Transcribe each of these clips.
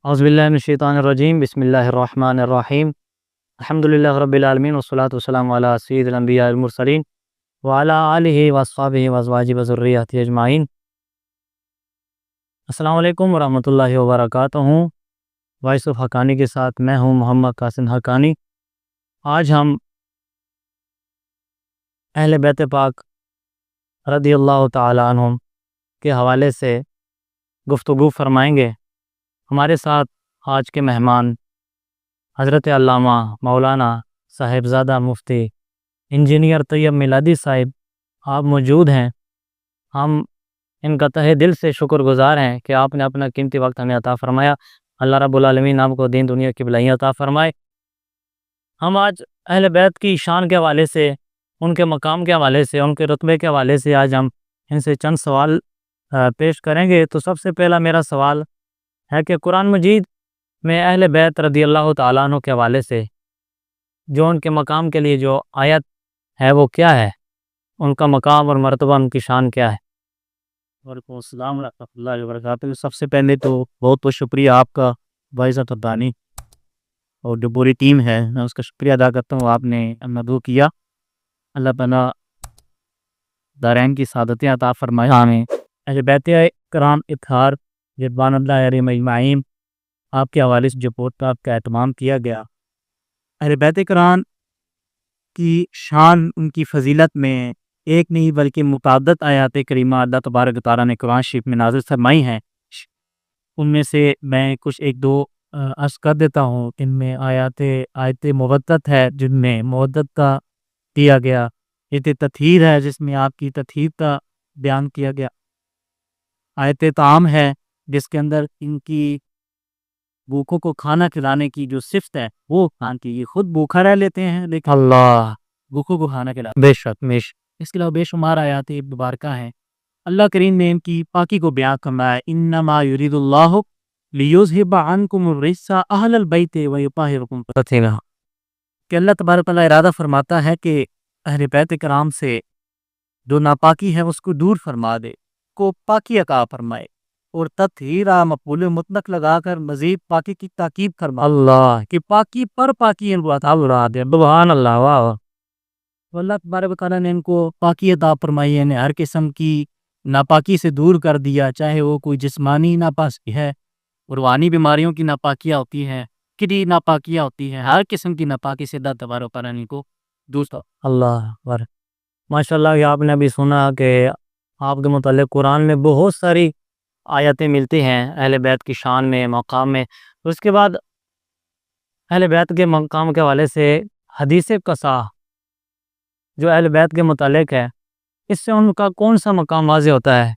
اعوذ باللہ من الشیطان الرجیم بسم اللہ الرحمن الرحیم الحمد للہ رب العالمین والصلاة والسلام علی سید الانبیاء المرسلین وعلی آلہ واصحابہ وازواجہ وذریتہ اجمعین۔ السلام علیکم ورحمۃ اللہ وبرکاتہ۔ وائس آف حقانی کے ساتھ میں ہوں محمد قاسم حقانی۔ آج ہم اہل بیت پاک رضی اللہ تعالی عنہم کے حوالے سے گفتگو فرمائیں گے۔ ہمارے ساتھ آج کے مہمان حضرت علامہ مولانا صاحبزادہ مفتی انجینئر طیب میلادی صاحب آپ موجود ہیں۔ ہم ان کا تہہ دل سے شکر گزار ہیں کہ آپ نے اپنا قیمتی وقت ہمیں عطا فرمایا۔ اللہ رب العالمین آپ کو دین دنیا کی بھلائیاں عطا فرمائے۔ ہم آج اہل بیت کی شان کے حوالے سے، ان کے مقام کے حوالے سے، ان کے رتبے کے حوالے سے آج ہم ان سے چند سوال پیش کریں گے۔ تو سب سے پہلا میرا سوال ہے کہ قرآن مجید میں اہل بیت رضی اللہ تعالیٰ عنہ کے حوالے سے جو ان کے مقام کے لیے جو آیت ہے وہ کیا ہے؟ ان کا مقام اور مرتبہ، ان کی شان کیا ہے؟ وعلیکم السلام ورحمۃ اللہ وبرکاتہ۔ سب سے پہلے تو بہت بہت شکریہ آپ کا باعث حقانی اور جو پوری ٹیم ہے، میں اس کا شکریہ ادا کرتا ہوں۔ آپ نے مدعو کیا، اللہ تعالیٰ دارین کی سعادتیں عطا فرمائے ہمیں۔ اہل بیت کرام اطہار رضوان اللہ علیہم اجمعین آپ کے حوالے سے جو پوڈکاسٹ کا اہتمام کیا گیا، اہل بیت کرام کی شان، ان کی فضیلت میں ایک نہیں بلکہ متعدد آیات کریمہ اللہ تبارک و تعالیٰ نے قرآن شریف میں نازل فرمائی ہیں۔ ان میں سے میں کچھ ایک دو عرض کر دیتا ہوں۔ ان میں آیت مودت ہے جن میں مودت کا دیا گیا، آیت تطہیر ہے جس میں آپ کی تطہیر کا بیان کیا گیا، آیت طعام ہے جس کے اندر ان کی بھوکوں کو کھانا کھلانے کی جو صفت ہے وہ کھان کی، یہ خود بھوکا رہ لیتے ہیں لیکن اللہ بھوکوں کو کھانا کھلاتے بے شک بے شک۔ اس کے علاوہ بے شمار آیات مبارکہ ہیں۔ اللہ کریم نے ان کی پاکی کو بیان کرنا ہے، انما یرید اللہ لیذھب عنکم الرجس اہل البیت ویطہرکم تطہیرا، کہ اللہ تبارک تعالیٰ ارادہ فرماتا ہے کہ اہل بیت کرام سے جو ناپاکی ہے اس کو دور فرما دے، کو پاکی عطا فرمائے، اور تطہیرا مفعول مطلق لگا کر مزید پاکی کی تاکید فرما اللہ کہ پاکی پر پاکی ان کو عطا اللہ دے، سبحان اللہ، واہ واہ۔ تو اللہ تبارک تعالیٰ نے ان کو پاکی عطا فرمائی، یعنی ہر قسم کی ناپاکی سے دور کر دیا، چاہے وہ کوئی جسمانی ناپاکی ہے، روحانی بیماریوں کی ناپاکیاں ہوتی ہیں، کڑی ناپاکیاں ہوتی ہیں، ہر قسم کی ناپاکی سے اللہ تبارک تعالیٰ نے ان کو دور کر۔ اللہ اکبر۔ ماشاءاللہ، یہ آپ نے ابھی سنا کہ آپ کے متعلق قرآن میں بہت ساری آیتیں ملتی ہیں اہل بیت کی شان میں، مقام میں۔ اس کے بعد اہل بیت کے مقام کے حوالے سے حدیث قصا جو اہل بیت کے متعلق ہے، اس سے ان کا کون سا مقام واضح ہوتا ہے؟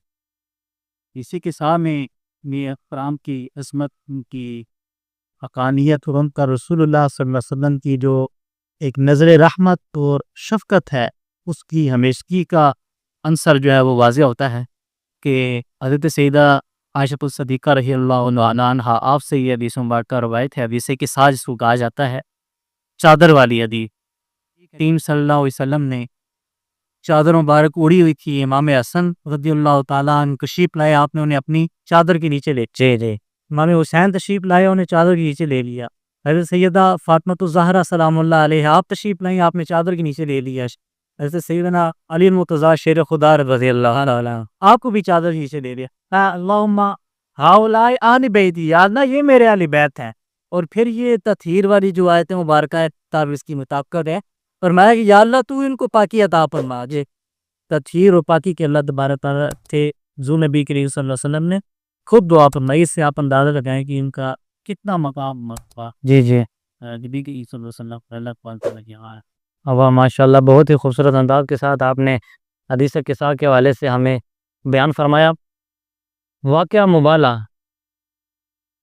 اسی کے ساتھ میں اکرام کی عظمت، ان کی حقانیت اور ان کا رسول اللہ صلی اللہ علیہ وسلم کی جو ایک نظر رحمت اور شفقت ہے، اس کی ہمیشگی کا عنصر جو ہے وہ واضح ہوتا ہے کہ حضرت سیدہ عائشہ الصدیقہ رضی اللہ عنہا آپ سے یہ حدیث مبارکہ روایت ہے، حدیث کے ساتھ اس کو کہا جاتا ہے چادر والی حدیث۔ کریم صلی اللہ علیہ وسلم نے چادر مبارک اڑی ہوئی تھی، امام حسن رضی اللہ تعالیٰ عنہ تشریف لائے، آپ نے انہیں اپنی چادر کے نیچے لے جی جی۔ امام حسین تشریف لائے، انہیں چادر کے نیچے لے لیا۔ حضرت سیدہ فاطمہ الزہرا سلام اللہ علیہ آپ تشریف لائیں، آپ نے چادر کے نیچے لے لیا۔ حضرت سیدنا علی المرتضیٰ شیر خدا رضی اللہ عنہ آپ کو بھی چادر کے نیچے لے لیا۔ اللہم ہؤلاء آل بیتی، یا اللہ یہ میرے اہل بیت ہیں۔ اور پھر یہ تطہیر والی جو آیت مبارکہ ہے تعویذ کی مطابقت ہے، فرمایا کہ یا اللہ تو ان کو پاکی عطا فرما دے۔ تطہیر و پاکی کے اللہ تبارک تعالیٰ تھے، حضور نبی کریم صلی اللہ علیہ وسلم نے خود دعا فرمائی۔ اس سے آپ اندازہ لگائیں کہ ان کا کتنا مقام مرتبہ جی جی۔ نبی کریم صلی اللہ علیہ وسلم اللہ تعالیٰ کی ہے۔ واہ ماشاءاللہ، بہت ہی خوبصورت انداز کے ساتھ آپ نے حدیث قصا کے حوالے سے ہمیں بیان فرمایا۔ واقعہ مبالہ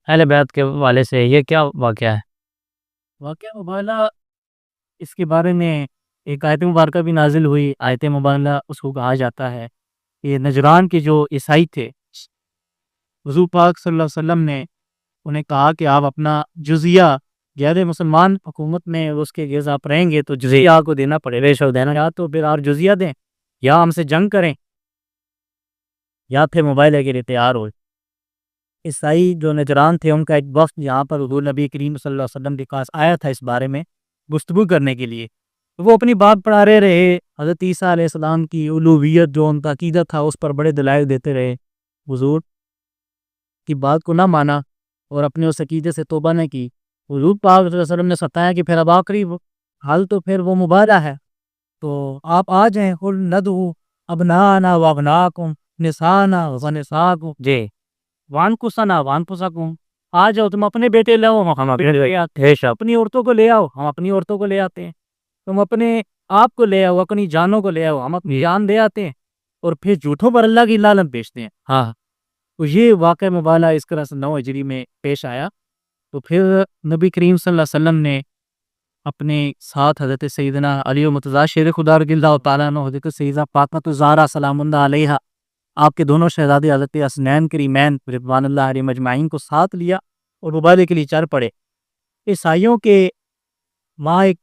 اہل بیت کے حوالے سے یہ کیا واقعہ ہے؟ واقعہ مبالہ، اس کے بارے میں ایک آیت مبارکہ بھی نازل ہوئی۔ آیت مبالہ اس کو کہا جاتا ہے، یہ نجران کے جو عیسائی تھے، حضور پاک صلی اللہ علیہ وسلم نے انہیں کہا کہ آپ اپنا جزیہ، غیر مسلمان حکومت میں اس کے غیر آپ رہیں گے تو جزیہ آپ کو دینا پڑے، بے شک دینا، یا تو پھر آپ جزیہ دیں یا ہم سے جنگ کریں یا پھر موبائل کے لیے تیار ہو۔ عیسائی جو نجران تھے ان کا ایک وفد یہاں پر حضور نبی کریم صلی اللہ علیہ وسلم کے پاس آیا تھا اس بارے میں گفتگو کرنے کے لیے. وہ اپنی بات پڑھا رہے حضرت عیسیٰ علیہ السلام کی الوہیت جو ان کا عقیدہ تھا اس پر بڑے دلائل دیتے رہے. حضور کی بات کو نہ مانا اور اپنے اس عقیدے سے توبہ نہ کی. حضور پاک صلی اللہ علیہ وسلم نے ستایا کہ پھر اب آخری حل تو پھر وہ مبارہ ہے، تو آپ آ جائیں. قل ندعو ابناءنا وابناءکم نساءنا ونساءکم جی وانفسنا وانفسکم. آ جاؤ تم اپنے بیٹے لے آؤ ہم اپنے لے آتے ہیں، اپنی عورتوں کو لے آؤ ہم اپنی عورتوں کو لے آتے ہیں، تم اپنے آپ کو لے آؤ اپنی جانوں کو لے آؤ ہم اپنی جان دے آتے ہیں، اور پھر جھوٹوں پر اللہ کی لعنت بیچتے ہیں. ہاں تو یہ واقعہ مبالہ اس طرح سے 9 ہجری میں پیش آیا. تو پھر نبی کریم صلی اللہ علیہ وسلم نے اپنے ساتھ حضرت سیدنا علی مرتضیٰ شیر خدا رضی اللہ تعالیٰ عنہ، حضرت سیدہ فاطمہ الزہرا سلام اللہ علیہا، آپ کے دونوں شہزادے حضرت حسنین کریمین رضوان اللہ علیہ مجمعین کو ساتھ لیا اور مبارزے کے لیے چل پڑے. عیسائیوں کے وہاں ایک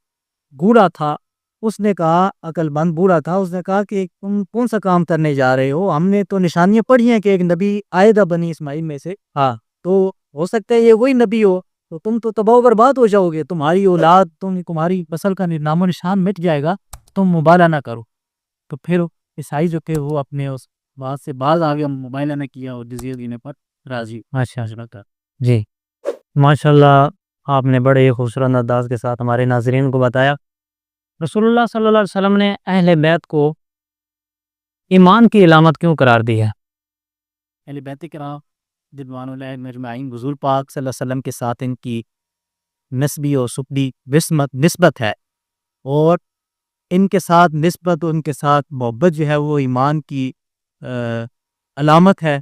بوڑھا تھا، اس نے کہا، عقل مند بوڑھا تھا، اس نے کہا کہ تم کون سا کام کرنے جا رہے ہو؟ ہم نے تو نشانیاں پڑھی ہیں کہ ایک نبی آئے گا بنی اسماعیل میں سے، ہاں تو ہو سکتا ہے یہ وہی نبی ہو، تو تم تو تباہ و برباد ہو جاؤ گے، تمہاری اولاد تمہاری نسل کا نام و نشان مٹ جائے گا، تم مبالغہ نہ کرو. تو پھر عیسائی جو تھے وہ اپنے اس بات سے باز آ گئے، مبالغہ نہ کیا اور جزیہ دینے پر راضی. ماشاء اللہ جی ماشاء اللہ، آپ نے بڑے ہی خوبصورت انداز کے ساتھ ہمارے ناظرین کو بتایا رسول اللہ صلی اللہ علیہ وسلم نے اہل بیت کو ایمان کی علامت کیوں قرار دی ہے. اہل بیت کرام رضوان اللہ مجمعین حضور پاک صلی اللہ علیہ وسلم کے ساتھ ان کی نسبی اور سبی نسبت ہے، اور ان کے ساتھ نسبت اور ان کے ساتھ محبت جو ہے وہ ایمان کی علامت ہے،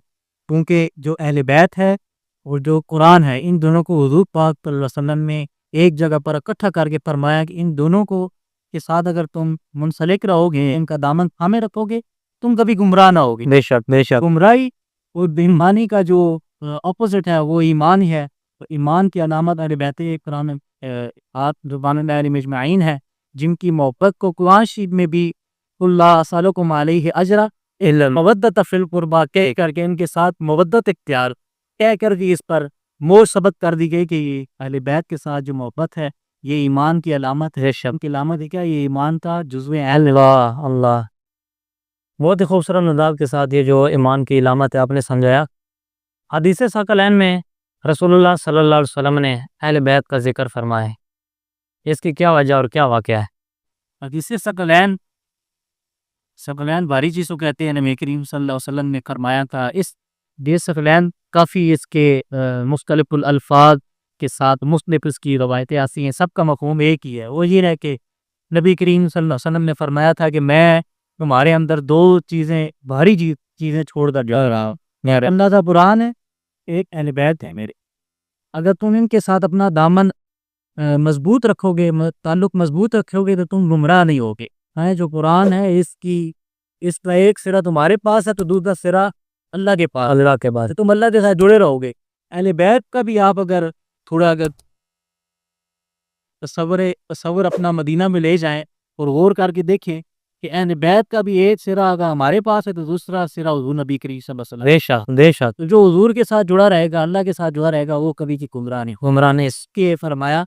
کیونکہ جو اہل بیت ہے اور جو قرآن ہے ان دونوں کو حضور پاک صلی اللہ علیہ وسلم نے ایک جگہ پر اکٹھا کر کے فرمایا کہ ان دونوں کو کے ساتھ اگر تم منسلک رہو گے، ان کا دامن تھامے رکھو گے، تم کبھی گمراہ نہ ہوگے. بے شک بے شک. گمراہی اور بے ایمانی کا جو اپوزٹ ہے وہ ایمان ہی ہے. تو ایمان کی علامت اہل بیت کرام رضوان اللہ علیہ مجمعین ہے، جن کی محبت کو قرآن شریف میں بھی اللہ اسألکم علیہ اجرا الا المودۃ فی القربی کہہ کر کے ان کے ساتھ مودت اختیار کہہ کر کے اس پر مور ثبت کر دی گئی کہ یہ اہل بیت کے ساتھ جو محبت ہے یہ ایمان کی علامت ہے. شب کی علامت ہے کیا؟ یہ ایمان کا جزو اہل. اللہ اللہ، بہت ہی خوبصورت انداز کے ساتھ یہ جو ایمان کی علامت ہے آپ نے سمجھایا. حدیث ثقلین میں رسول اللہ صلی اللہ علیہ وسلم نے اہل بیت کا ذکر فرمایا ہے، اس کی کیا وجہ اور کیا واقعہ ہے؟ حدیث ثقلین باری چیز کو کہتے ہیں. نبی کریم صلی اللہ علیہ وسلم نے فرمایا تھا، اس حدیث ثقلین کافی اس کے مختلف الفاظ کے ساتھ مختلف اس کی روایتیں ایسی ہیں، سب کا مفہوم ایک ہی ہے، وہ یہ ہے کہ نبی کریم صلی اللہ علیہ وسلم نے فرمایا تھا کہ میں تمہارے اندر 2 چیزیں بھاری چیزیں چھوڑ کر جا رہا ہوں. میرا اندازہ قرآن ہے، ایک اہل بیت ہے میرے. اگر تم ان کے ساتھ اپنا دامن مضبوط رکھو گے، تعلق مضبوط رکھو گے، تو تم گمراہ نہیں ہوگے. جو قرآن ہے اس کا ایک سرا تمہارے پاس ہے تو دوسرا سرا اللہ کے پاس، اللہ کے بعد تم اللہ کے ساتھ جڑے رہو گے. اہل بیت کا بھی آپ اگر تھوڑا تصور اپنا مدینہ میں لے جائیں اور غور کر کے دیکھیں کہ اہل بیت کا بھی ایک سرا اگر ہمارے پاس ہے تو دوسرا سرا حضور نبی کریم صلی اللہ علیہ وسلم. بے شک بے شک. تو جو حضور کے ساتھ جڑا رہے گا، اللہ کے ساتھ جڑا رہے گا، وہ کبھی کی گمراہ نہیں گمراہ نہیں. اس کے فرمایا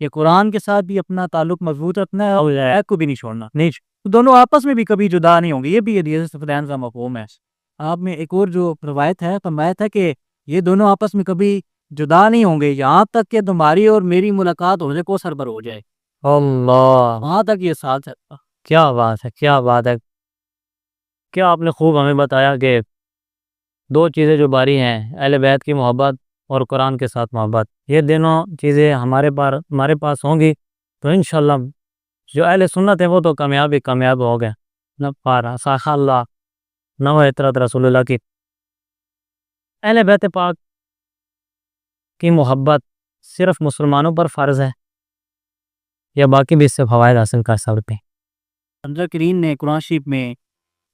کہ قرآن کے ساتھ بھی اپنا تعلق مضبوط رکھنا ہے اور بیت کو بھی نہیں چھوڑنا. تو دونوں آپس میں بھی کبھی جدا نہیں ہوں گے. یہ بھی حدیث ثقلین کا مفہوم ہے. آپ میں ایک اور جو روایت ہے فرمایا تھا کہ یہ دونوں آپس میں کبھی جدا نہیں ہوں گے یہاں تک کہ تمہاری اور میری ملاقات ہو جائے، کو سر پر ہو جائے. اللہ، وہاں تک یہ ساتھ ہے. کیا بات ہے کیا بات ہے. کیا آپ نے خوب ہمیں بتایا کہ 2 چیزیں جو باری ہیں، اہل بیت کی محبت اور قرآن کے ساتھ محبت، یہ دونوں چیزیں ہمارے پاس ہوں گی تو انشاءاللہ جو اہل سنت ہیں وہ تو کامیاب ہو گئے. نہ پارا ساخ اللہ نہ اطرت رسول اللہ کی. اہل بیت پاک کی محبت صرف مسلمانوں پر فرض ہے یا باقی بھی اس سے فوائد حاصل کر سکتے ہیں؟ اللہ کریم نے قرآن شریف میں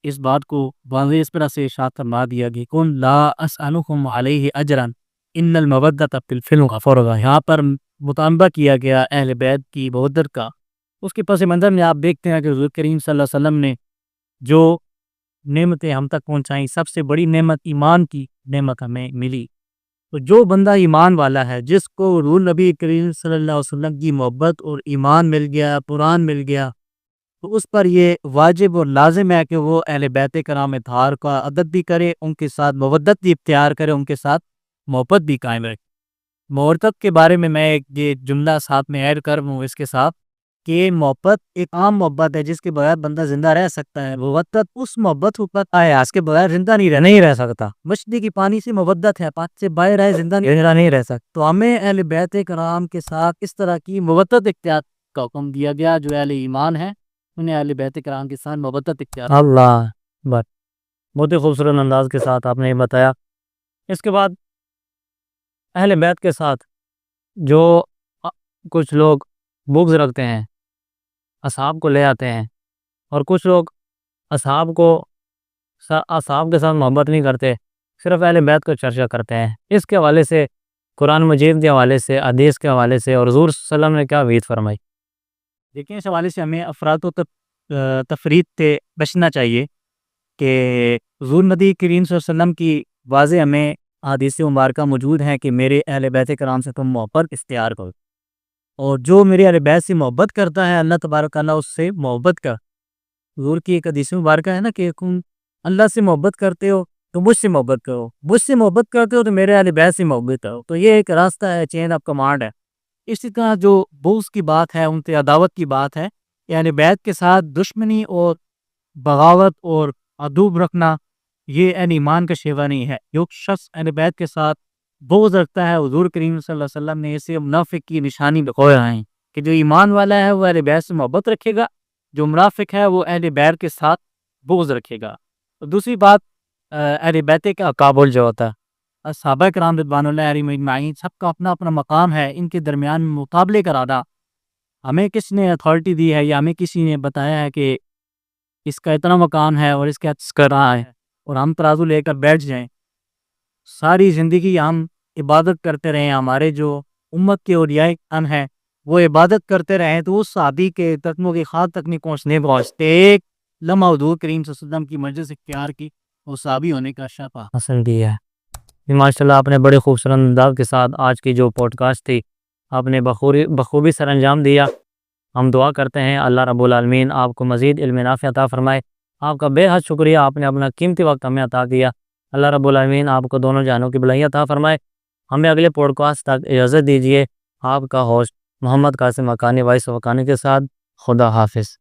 اس بات کو واضح اس طرح سے ارشاد فرما دیا کہ کون لا اسألکم علیہ اجرا ان المودۃ فی القربی. یہاں پر مطالبہ کیا گیا اہل بیت کی محبت کا. اس کے پس منظر میں آپ دیکھتے ہیں کہ حضور کریم صلی اللہ علیہ وسلم نے جو نعمتیں ہم تک پہنچائیں، سب سے بڑی نعمت ایمان کی نعمت ہمیں ملی. تو جو بندہ ایمان والا ہے، جس کو حضور نبی کریم صلی اللہ علیہ وسلم کی محبت اور ایمان مل گیا، قرآن مل گیا، تو اس پر یہ واجب اور لازم ہے کہ وہ اہل بیت کرام اطہار کا ادب بھی کرے، ان کے ساتھ مودت بھی اختیار کرے، ان کے ساتھ محبت بھی قائم رکھے۔ محبت کے بارے میں ایک یہ جملہ ساتھ میں ایڈ کر دوں اس کے ساتھ، کہ محبت ایک عام محبت ہے جس کے بغیر بندہ زندہ رہ سکتا ہے۔ محبت اس محبت ہے اس کے بغیر زندہ نہیں رہ سکتا۔ مچھلی کی پانی سے محبت ہے، پانی سے باہر ہے زندہ نہیں رہ سکتا۔ تو ہمیں اہل بیت کرام کے ساتھ اس طرح کی محبت اختیار کا حکم دیا گیا۔ جو اہل ایمان ہے انہیں اہل بیت کرام کے ساتھ محبت اختیار۔ اللہ بات بہت ہی خوبصورت انداز کے ساتھ آپ نے یہ بتایا۔ اس کے بعد اہل بیت کے ساتھ جو کچھ لوگ بغض رکھتے ہیں، اصحاب کو لے آتے ہیں، اور کچھ لوگ اصحاب کے ساتھ محبت نہیں کرتے، صرف اہل بیت کو چرچا کرتے ہیں۔ اس کے حوالے سے، قرآن مجید کے حوالے سے، حدیث کے حوالے سے، اور حضور صلی اللہ علیہ وسلم نے کیا وعید فرمائی؟ دیکھیں، اس حوالے سے ہمیں افراط و تفریط سے بچنا چاہیے کہ حضور نبی کریم صلی اللہ علیہ وسلم کی واضح ہمیں حدیث مبارکہ موجود ہیں کہ میرے اہل بیت کرام سے تم محبت اختیار کرو، اور جو میرے اہل بیت سے محبت کرتا ہے اللہ تبارک تعالیٰ اس سے محبت کا۔ حضور کی ایک حدیث مبارکہ ہے نا کہ تم اللہ سے محبت کرتے ہو تو مجھ سے محبت کرو، مجھ سے محبت کرتے ہو تو میرے اہل بیت سے محبت کرو۔ تو یہ ایک راستہ ہے، چین آف کمانڈ ہے۔ اسی طرح جو بغض کی بات ہے، ان سے عداوت کی بات ہے، یعنی بیت کے ساتھ دشمنی اور بغاوت اور عدوب رکھنا، یہ اہل ایمان کا شیوا نہیں ہے۔ جو شخص اہل بیت کے ساتھ بغض رکھتا ہے، حضور کریم صلی اللہ علیہ وسلم نے اسے منافق کی نشانی بتایا ہے کہ جو ایمان والا ہے وہ اہل بیت سے محبت رکھے گا، جو منافق ہے وہ اہل بیت کے ساتھ بغض رکھے گا۔ دوسری بات، اہل بیت کا قابل جو ہوتا ہے، صحابہ کرام رضوان اللہ علیہم اجمعین، سب کا اپنا اپنا مقام ہے، ان کے درمیان مقابلے کرانا ہمیں کس نے اتھارٹی دی ہے، یا ہمیں کسی نے بتایا ہے کہ اس کا اتنا مقام ہے اور اس کا کر رہا ہے، اور ہم ترازو لے کر بیٹھ جائیں؟ ساری زندگی ہم عبادت کرتے رہے، ہمارے جو امت کے اولیاء کرام ہیں وہ عبادت کرتے رہے، تو اس صحابی کے تکموں کی خاط تک نہیں پہنچتے۔ ایک لمحہ حضور کریم صلی اللہ علیہ وسلم کی مجلس اختیار کی، وہ صحابی ہونے کا شرف حاصل کیا ہے۔ ماشاء اللہ، آپ نے بڑے خوبصورت انداز کے ساتھ آج کی جو پوڈ کاسٹ تھی آپ نے بخوبی سر انجام دیا۔ ہم دعا کرتے ہیں اللہ رب العالمین آپ کو مزید علم نافع عطا فرمائے۔ آپ کا بے حد شکریہ، آپ نے اپنا قیمتی وقت ہمیں عطا کیا۔ اللہ رب العالمین آپ کو دونوں جہانوں کی بھلائی عطا فرمائے۔ ہمیں اگلے پوڈ کاسٹ تک اجازت دیجیے۔ آپ کا host Muhammad Qasim Haqqani, voice of Haqqani کے ساتھ۔ خدا حافظ۔